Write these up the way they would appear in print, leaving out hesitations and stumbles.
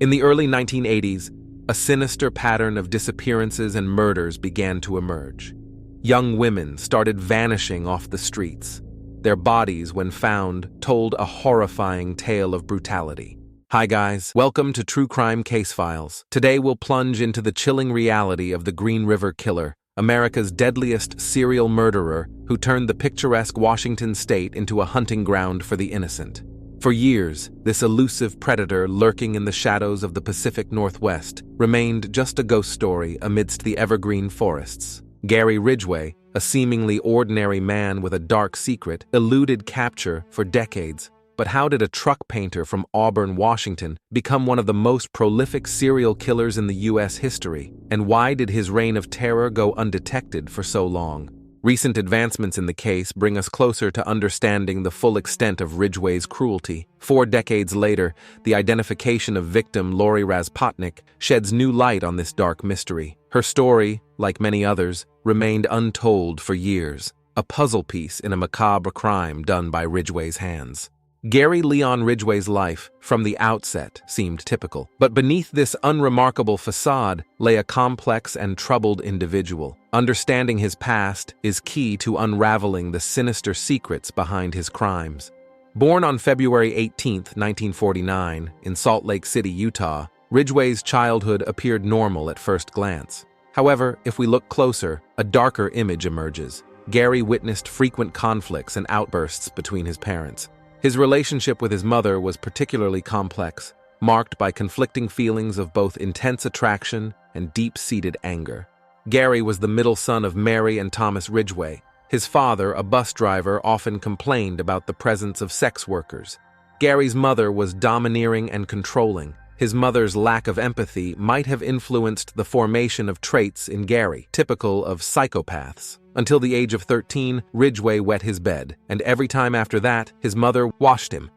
In the early 1980s, a sinister pattern of disappearances and murders began to emerge. Young women started vanishing off the streets. Their bodies, when found, told a horrifying tale of brutality. Hi guys, welcome to True Crime Case Files. Today we'll plunge into the chilling reality of the Green River Killer, America's deadliest serial murderer who turned the picturesque Washington state into a hunting ground for the innocent. For years, this elusive predator lurking in the shadows of the Pacific Northwest remained just a ghost story amidst the evergreen forests. Gary Ridgway, a seemingly ordinary man with a dark secret, eluded capture for decades. But how did a truck painter from Auburn, Washington, become one of the most prolific serial killers in the U.S. history? And why did his reign of terror go undetected for so long? Recent advancements in the case bring us closer to understanding the full extent of Ridgway's cruelty. 4 decades later, the identification of victim Lori Razpotnik sheds new light on this dark mystery. Her story, like many others, remained untold for years, a puzzle piece in a macabre crime done by Ridgway's hands. Gary Leon Ridgway's life, from the outset, seemed typical. But beneath this unremarkable facade lay a complex and troubled individual. Understanding his past is key to unraveling the sinister secrets behind his crimes. Born on February 18, 1949, in Salt Lake City, Utah, Ridgway's childhood appeared normal at first glance. However, if we look closer, a darker image emerges. Gary witnessed frequent conflicts and outbursts between his parents. His relationship with his mother was particularly complex, marked by conflicting feelings of both intense attraction and deep-seated anger. Gary was the middle son of Mary and Thomas Ridgway. His father, a bus driver, often complained about the presence of sex workers. Gary's mother was domineering and controlling. His mother's lack of empathy might have influenced the formation of traits in Gary, typical of psychopaths. Until the age of 13, Ridgway wet his bed, and every time after that, his mother washed him.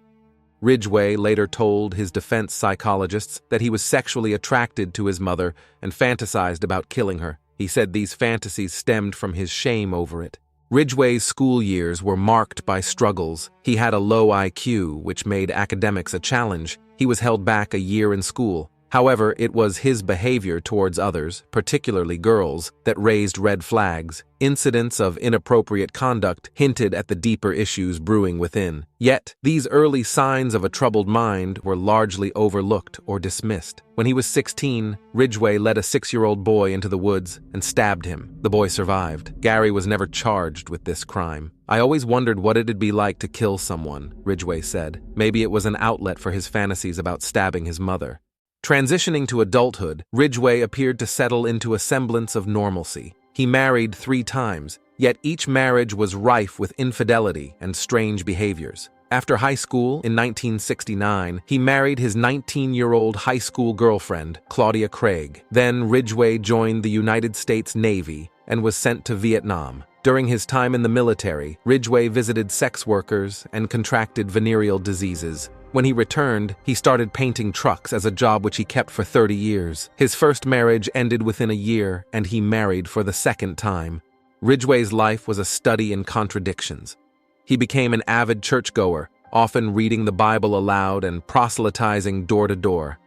Ridgway later told his defense psychologists that he was sexually attracted to his mother and fantasized about killing her. He said these fantasies stemmed from his shame over it. Ridgway's school years were marked by struggles. He had a low IQ, which made academics a challenge. He was held back a year in school. However, it was his behavior towards others, particularly girls, that raised red flags. Incidents of inappropriate conduct hinted at the deeper issues brewing within. Yet, these early signs of a troubled mind were largely overlooked or dismissed. When he was 16, Ridgway led a 6-year-old boy into the woods and stabbed him. The boy survived. Gary was never charged with this crime. "I always wondered what it'd be like to kill someone," Ridgway said. Maybe it was an outlet for his fantasies about stabbing his mother. Transitioning to adulthood, Ridgway appeared to settle into a semblance of normalcy. He married 3 times, yet each marriage was rife with infidelity and strange behaviors. After high school in 1969, he married his 19-year-old high school girlfriend, Claudia Craig. Then Ridgway joined the United States Navy and was sent to Vietnam. During his time in the military, Ridgway visited sex workers and contracted venereal diseases. When he returned, he started painting trucks as a job which he kept for 30 years. His first marriage ended within a year, and he married for the 2nd time. Ridgway's life was a study in contradictions. He became an avid churchgoer, often reading the Bible aloud and proselytizing door to door.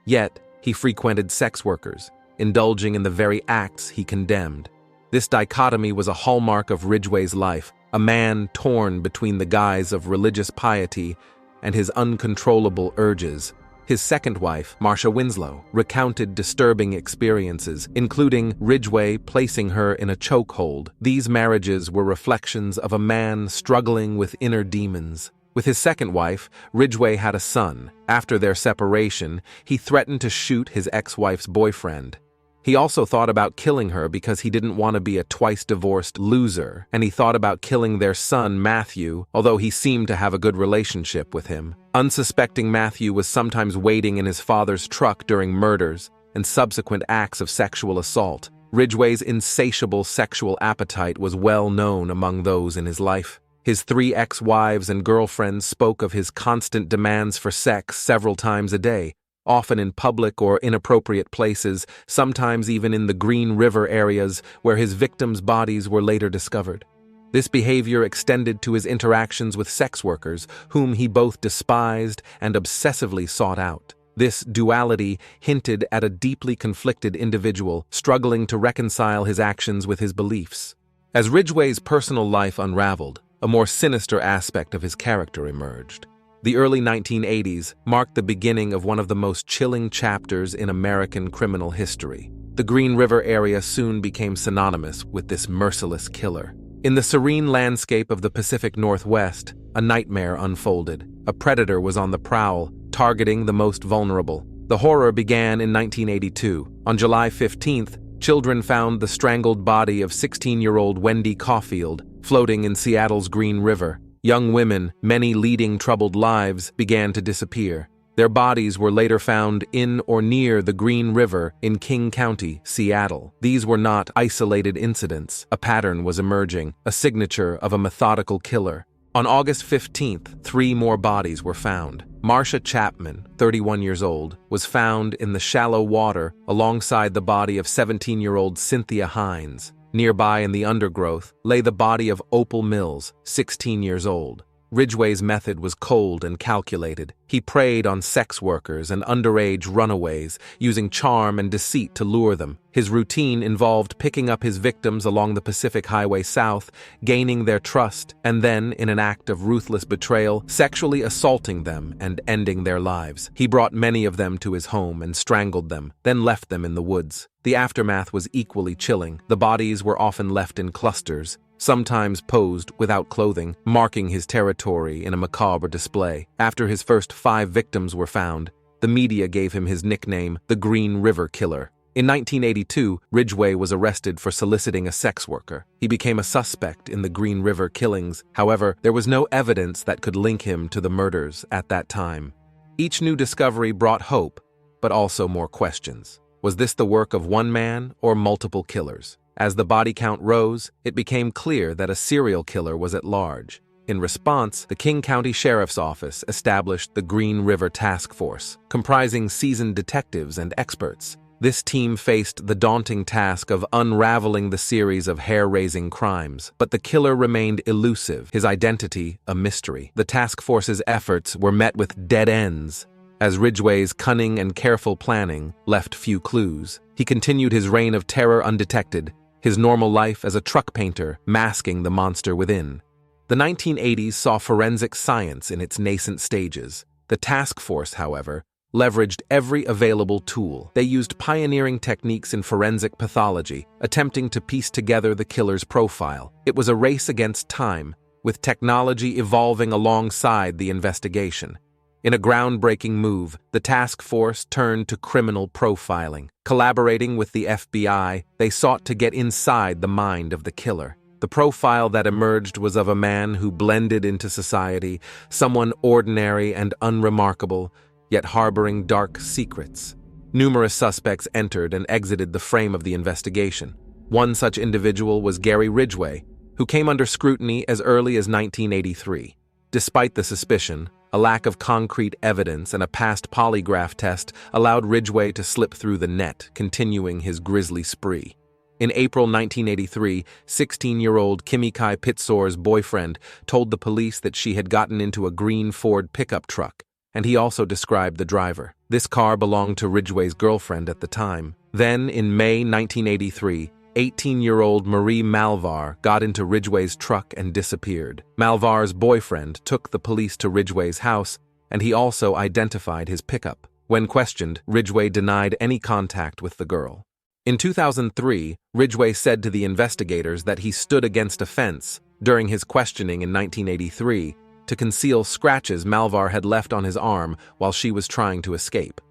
Yet, he frequented sex workers, indulging in the very acts he condemned. This dichotomy was a hallmark of Ridgway's life, a man torn between the guise of religious piety and his uncontrollable urges. His second wife, Marcia Winslow, recounted disturbing experiences, including Ridgway placing her in a chokehold. These marriages were reflections of a man struggling with inner demons. With his second wife, Ridgway had a son. After their separation, he threatened to shoot his ex-wife's boyfriend. He also thought about killing her because he didn't want to be a twice-divorced loser, and he thought about killing their son, Matthew, although he seemed to have a good relationship with him. Unsuspecting Matthew was sometimes waiting in his father's truck during murders and subsequent acts of sexual assault. Ridgway's insatiable sexual appetite was well known among those in his life. His 3 ex-wives and girlfriends spoke of his constant demands for sex several times a day, often in public or inappropriate places, sometimes even in the Green River areas where his victims' bodies were later discovered. This behavior extended to his interactions with sex workers, whom he both despised and obsessively sought out. This duality hinted at a deeply conflicted individual struggling to reconcile his actions with his beliefs. As Ridgway's personal life unraveled, a more sinister aspect of his character emerged. The early 1980s marked the beginning of one of the most chilling chapters in American criminal history. The Green River area soon became synonymous with this merciless killer. In the serene landscape of the Pacific Northwest, a nightmare unfolded. A predator was on the prowl, targeting the most vulnerable. The horror began in 1982. On July 15th, children found the strangled body of 16-year-old Wendy Caulfield floating in Seattle's Green River. Young women, many leading troubled lives, began to disappear. Their bodies were later found in or near the Green River in King County, Seattle. These were not isolated incidents. A pattern was emerging, a signature of a methodical killer. On August 15th, 3 more bodies were found. Marcia Chapman, 31 years old, was found in the shallow water alongside the body of 17-year-old Cynthia Hines. Nearby in the undergrowth lay the body of Opal Mills, 16 years old. Ridgway's method was cold and calculated. He preyed on sex workers and underage runaways, using charm and deceit to lure them. His routine involved picking up his victims along the Pacific Highway South, gaining their trust, and then, in an act of ruthless betrayal, sexually assaulting them and ending their lives. He brought many of them to his home and strangled them, then left them in the woods. The aftermath was equally chilling. The bodies were often left in clusters, sometimes posed without clothing, marking his territory in a macabre display. After his first 5 victims were found, the media gave him his nickname, the Green River Killer. In 1982, Ridgway was arrested for soliciting a sex worker. He became a suspect in the Green River killings. However, there was no evidence that could link him to the murders at that time. Each new discovery brought hope, but also more questions. Was this the work of one man or multiple killers? As the body count rose, it became clear that a serial killer was at large. In response, the King County Sheriff's Office established the Green River Task Force, comprising seasoned detectives and experts. This team faced the daunting task of unraveling the series of hair-raising crimes, but the killer remained elusive, his identity a mystery. The task force's efforts were met with dead ends, as Ridgway's cunning and careful planning left few clues. He continued his reign of terror undetected, his normal life as a truck painter masking the monster within. The 1980s saw forensic science in its nascent stages. The task force, however, leveraged every available tool. They used pioneering techniques in forensic pathology, attempting to piece together the killer's profile. It was a race against time, with technology evolving alongside the investigation. In a groundbreaking move, the task force turned to criminal profiling. Collaborating with the FBI, they sought to get inside the mind of the killer. The profile that emerged was of a man who blended into society, someone ordinary and unremarkable, yet harboring dark secrets. Numerous suspects entered and exited the frame of the investigation. One such individual was Gary Ridgway, who came under scrutiny as early as 1983. Despite the suspicion, a lack of concrete evidence and a past polygraph test allowed Ridgway to slip through the net, continuing his grisly spree. In April 1983, 16-year-old Kimmy Kai Pitsor's boyfriend told the police that she had gotten into a green Ford pickup truck, and he also described the driver. This car belonged to Ridgway's girlfriend at the time. Then, in May 1983, 18-year-old Marie Malvar got into Ridgway's truck and disappeared. Malvar's boyfriend took the police to Ridgway's house, and he also identified his pickup. When questioned, Ridgway denied any contact with the girl. In 2003, Ridgway said to the investigators that he stood against a fence during his questioning in 1983 to conceal scratches Malvar had left on his arm while she was trying to escape.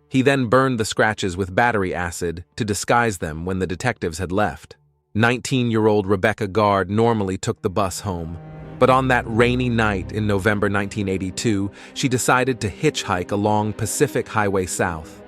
He then burned the scratches with battery acid to disguise them when the detectives had left. 19-year-old Rebecca Gard normally took the bus home, but on that rainy night in November 1982, she decided to hitchhike along Pacific Highway South.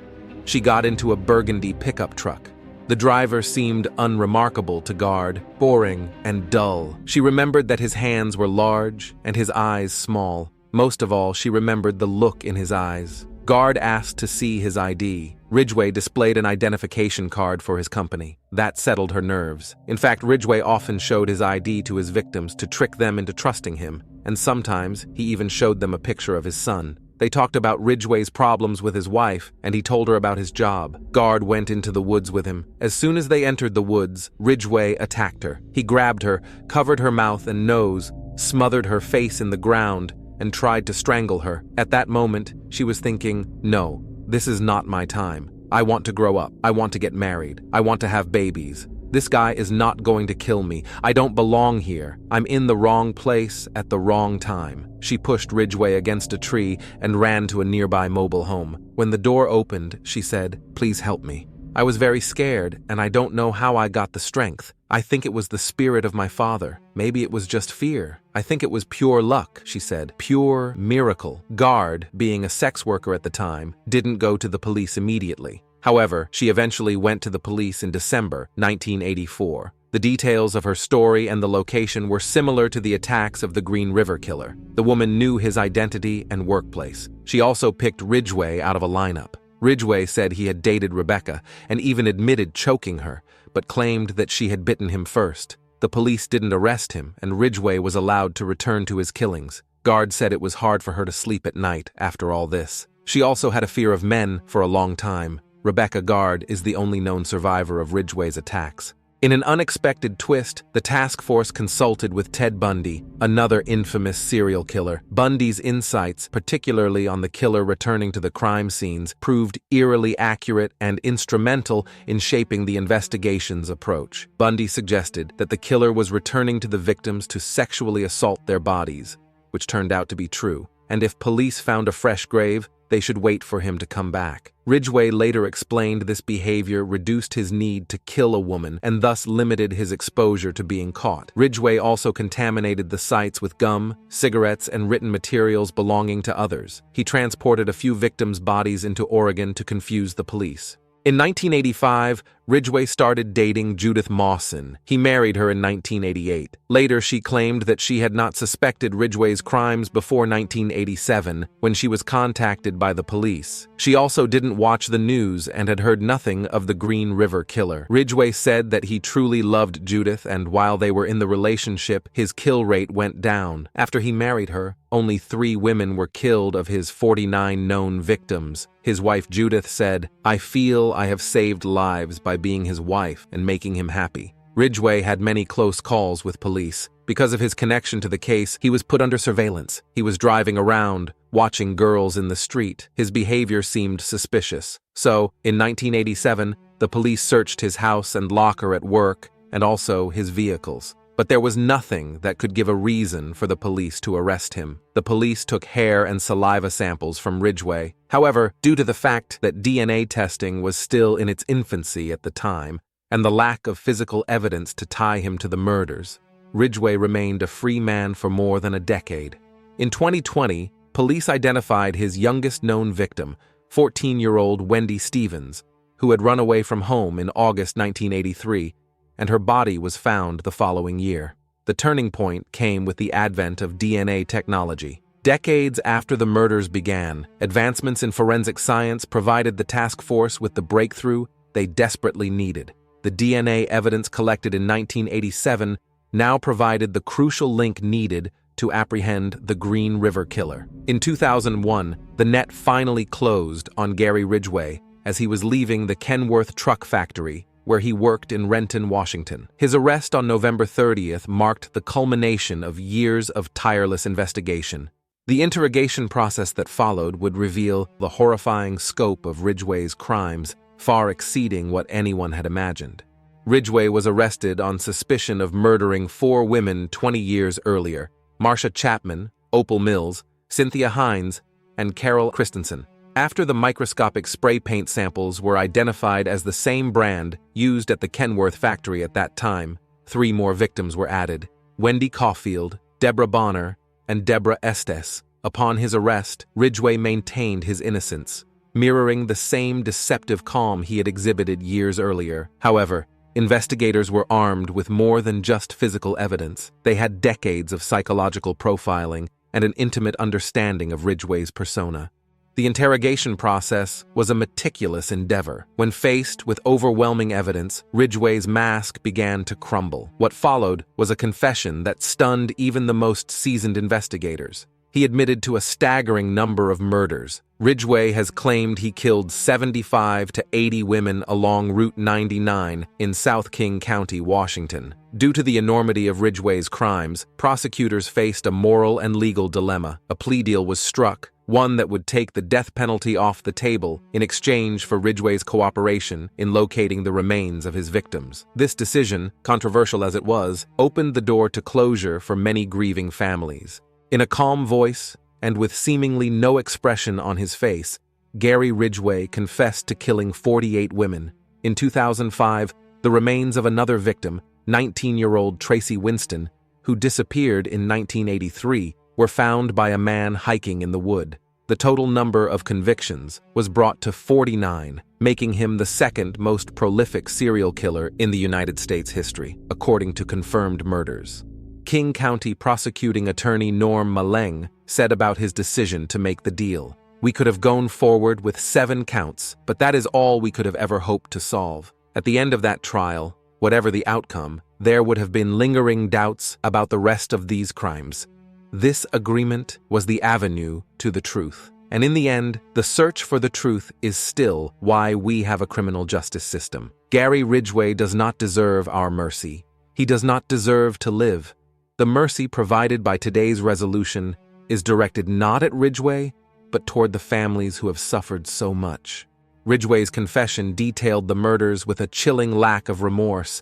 She got into a burgundy pickup truck. The driver seemed unremarkable to Gard, boring and dull. She remembered that his hands were large and his eyes small. Most of all, she remembered the look in his eyes. Gard asked to see his ID. Ridgway displayed an identification card for his company. That settled her nerves. In fact, Ridgway often showed his ID to his victims to trick them into trusting him, and sometimes he even showed them a picture of his son. They talked about Ridgway's problems with his wife, and he told her about his job. Guard went into the woods with him. As soon as they entered the woods, Ridgway attacked her. He grabbed her, covered her mouth and nose, smothered her face in the ground, and tried to strangle her. At that moment, she was thinking, "No, this is not my time. I want to grow up. I want to get married. I want to have babies. This guy is not going to kill me. I don't belong here. I'm in the wrong place at the wrong time." She pushed Ridgway against a tree and ran to a nearby mobile home. When the door opened, she said, "Please help me. I was very scared, and I don't know how I got the strength. I think it was the spirit of my father. Maybe it was just fear. I think it was pure luck," she said. Pure miracle. Guard, being a sex worker at the time, didn't go to the police immediately. However, she eventually went to the police in December 1984. The details of her story and the location were similar to the attacks of the Green River Killer. The woman knew his identity and workplace. She also picked Ridgway out of a lineup. Ridgway said he had dated Rebecca and even admitted choking her, but claimed that she had bitten him first. The police didn't arrest him, and Ridgway was allowed to return to his killings. Guard said it was hard for her to sleep at night after all this. She also had a fear of men for a long time. Rebecca Guard is the only known survivor of Ridgway's attacks. In an unexpected twist, the task force consulted with Ted Bundy, another infamous serial killer. Bundy's insights, particularly on the killer returning to the crime scenes, proved eerily accurate and instrumental in shaping the investigation's approach. Bundy suggested that the killer was returning to the victims to sexually assault their bodies, which turned out to be true. And if police found a fresh grave, they should wait for him to come back. Ridgway later explained this behavior reduced his need to kill a woman and thus limited his exposure to being caught. Ridgway also contaminated the sites with gum, cigarettes, and written materials belonging to others. He transported a few victims' bodies into Oregon to confuse the police. In 1985, Ridgway started dating Judith Mawson. He married her in 1988. Later, she claimed that she had not suspected Ridgway's crimes before 1987, when she was contacted by the police. She also didn't watch the news and had heard nothing of the Green River Killer. Ridgway said that he truly loved Judith, and while they were in the relationship, his kill rate went down. After he married her, only 3 women were killed of his 49 known victims. His wife Judith said, "I feel I have saved lives by being his wife and making him happy." Ridgway had many close calls with police. Because of his connection to the case, he was put under surveillance. He was driving around, watching girls in the street. His behavior seemed suspicious. So, in 1987, the police searched his house and locker at work, and also his vehicles. But there was nothing that could give a reason for the police to arrest him. The police took hair and saliva samples from Ridgway. However, due to the fact that DNA testing was still in its infancy at the time, and the lack of physical evidence to tie him to the murders, Ridgway remained a free man for more than a decade. In 2020, police identified his youngest known victim, 14-year-old Wendy Stevens, who had run away from home in August 1983, and her body was found the following year. The turning point came with the advent of DNA technology. Decades after the murders began, advancements in forensic science provided the task force with the breakthrough they desperately needed. The DNA evidence collected in 1987 now provided the crucial link needed to apprehend the Green River Killer. In 2001, the net finally closed on Gary Ridgway as he was leaving the Kenworth truck factory where he worked in Renton, Washington. His arrest on November 30th marked the culmination of years of tireless investigation. The interrogation process that followed would reveal the horrifying scope of Ridgway's crimes, far exceeding what anyone had imagined. Ridgway was arrested on suspicion of murdering 4 women 20 years earlier: Marcia Chapman, Opal Mills, Cynthia Hines, and Carol Christensen. After the microscopic spray paint samples were identified as the same brand used at the Kenworth factory at that time, 3 more victims were added: Wendy Caulfield, Deborah Bonner, and Deborah Estes. Upon his arrest, Ridgway maintained his innocence, mirroring the same deceptive calm he had exhibited years earlier. However, investigators were armed with more than just physical evidence. They had decades of psychological profiling and an intimate understanding of Ridgway's persona. The interrogation process was a meticulous endeavor. When faced with overwhelming evidence, Ridgway's mask began to crumble. What followed was a confession that stunned even the most seasoned investigators. He admitted to a staggering number of murders. Ridgway has claimed he killed 75 to 80 women along Route 99 in South King County, Washington. Due to the enormity of Ridgway's crimes, prosecutors faced a moral and legal dilemma. A plea deal was struck, one that would take the death penalty off the table in exchange for Ridgway's cooperation in locating the remains of his victims. This decision, controversial as it was, opened the door to closure for many grieving families. In a calm voice, and with seemingly no expression on his face, Gary Ridgway confessed to killing 48 women. In 2005, the remains of another victim, 19-year-old Tracy Winston, who disappeared in 1983, were found by a man hiking in the wood. The total number of convictions was brought to 49, making him the second most prolific serial killer in the United States history, according to confirmed murders. King County prosecuting attorney Norm Maleng said about his decision to make the deal, "We could have gone forward with 7 counts, but that is all we could have ever hoped to solve. At the end of that trial, whatever the outcome, there would have been lingering doubts about the rest of these crimes. This agreement was the avenue to the truth. And in the end, the search for the truth is still why we have a criminal justice system. Gary Ridgway does not deserve our mercy. He does not deserve to live. The mercy provided by today's resolution is directed not at Ridgway, but toward the families who have suffered so much." Ridgway's confession detailed the murders with a chilling lack of remorse.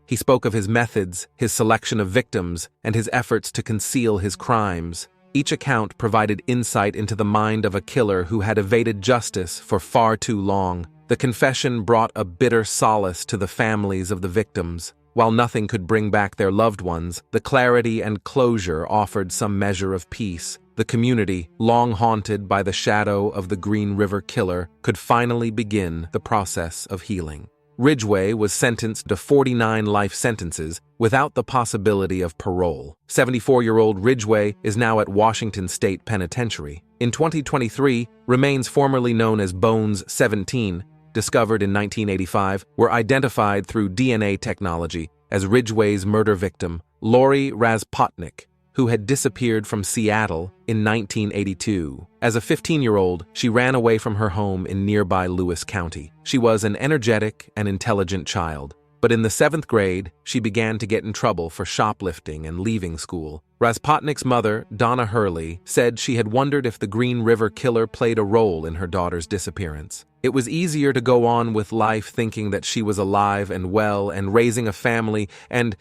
He spoke of his methods, his selection of victims, and his efforts to conceal his crimes. Each account provided insight into the mind of a killer who had evaded justice for far too long. The confession brought a bitter solace to the families of the victims. While nothing could bring back their loved ones, the clarity and closure offered some measure of peace. The community, long haunted by the shadow of the Green River Killer, could finally begin the process of healing. Ridgway was sentenced to 49 life sentences without the possibility of parole. 74-year-old Ridgway is now at Washington State Penitentiary. In 2023, remains formerly known as Bones 17, discovered in 1985, were identified through DNA technology as Ridgway's murder victim, Lori Razpotnik, who had disappeared from Seattle in 1982. As a 15-year-old, she ran away from her home in nearby Lewis County. She was an energetic and intelligent child, but in the 7th grade, she began to get in trouble for shoplifting and leaving school. Razpotnik's mother, Donna Hurley, said she had wondered if the Green River Killer played a role in her daughter's disappearance. It was easier to go on with life thinking that she was alive and well and raising a family and,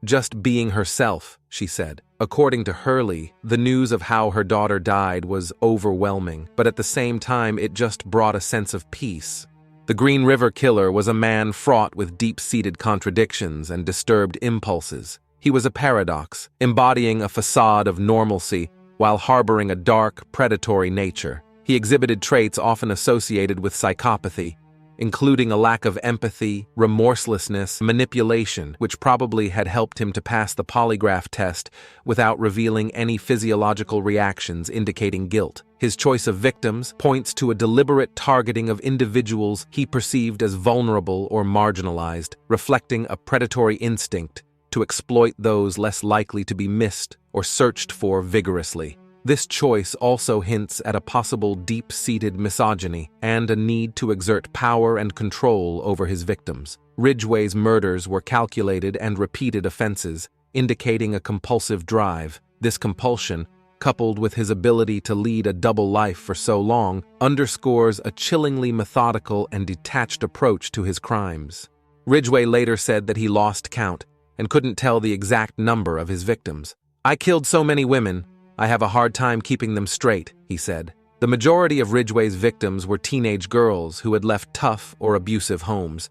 just being herself, she said. According to Hurley, the news of how her daughter died was overwhelming, but at the same time it just brought a sense of peace. The Green River Killer was a man fraught with deep-seated contradictions and disturbed impulses. He was a paradox, embodying a facade of normalcy while harboring a dark, predatory nature. He exhibited traits often associated with psychopathy, including a lack of empathy, remorselessness, manipulation, which probably had helped him to pass the polygraph test without revealing any physiological reactions indicating guilt. His choice of victims points to a deliberate targeting of individuals he perceived as vulnerable or marginalized, reflecting a predatory instinct to exploit those less likely to be missed or searched for vigorously. This choice also hints at a possible deep-seated misogyny and a need to exert power and control over his victims. Ridgway's murders were calculated and repeated offenses, indicating a compulsive drive. This compulsion, coupled with his ability to lead a double life for so long, underscores a chillingly methodical and detached approach to his crimes. Ridgway later said that he lost count and couldn't tell the exact number of his victims. "I killed so many women, I have a hard time keeping them straight," he said. The majority of Ridgway's victims were teenage girls who had left tough or abusive homes.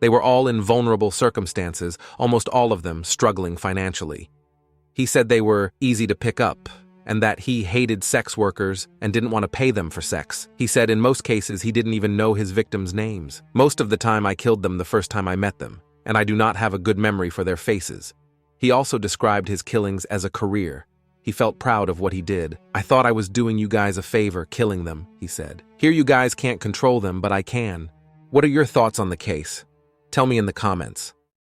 They were all in vulnerable circumstances, almost all of them struggling financially. He said they were easy to pick up, and that he hated sex workers and didn't want to pay them for sex. He said in most cases he didn't even know his victims' names. "Most of the time I killed them the first time I met them, and I do not have a good memory for their faces." He also described his killings as a career. He felt proud of what he did. "I thought I was doing you guys a favor killing them," he said. "Here you guys can't control them, but I can." What are your thoughts on the case? Tell me in the comments.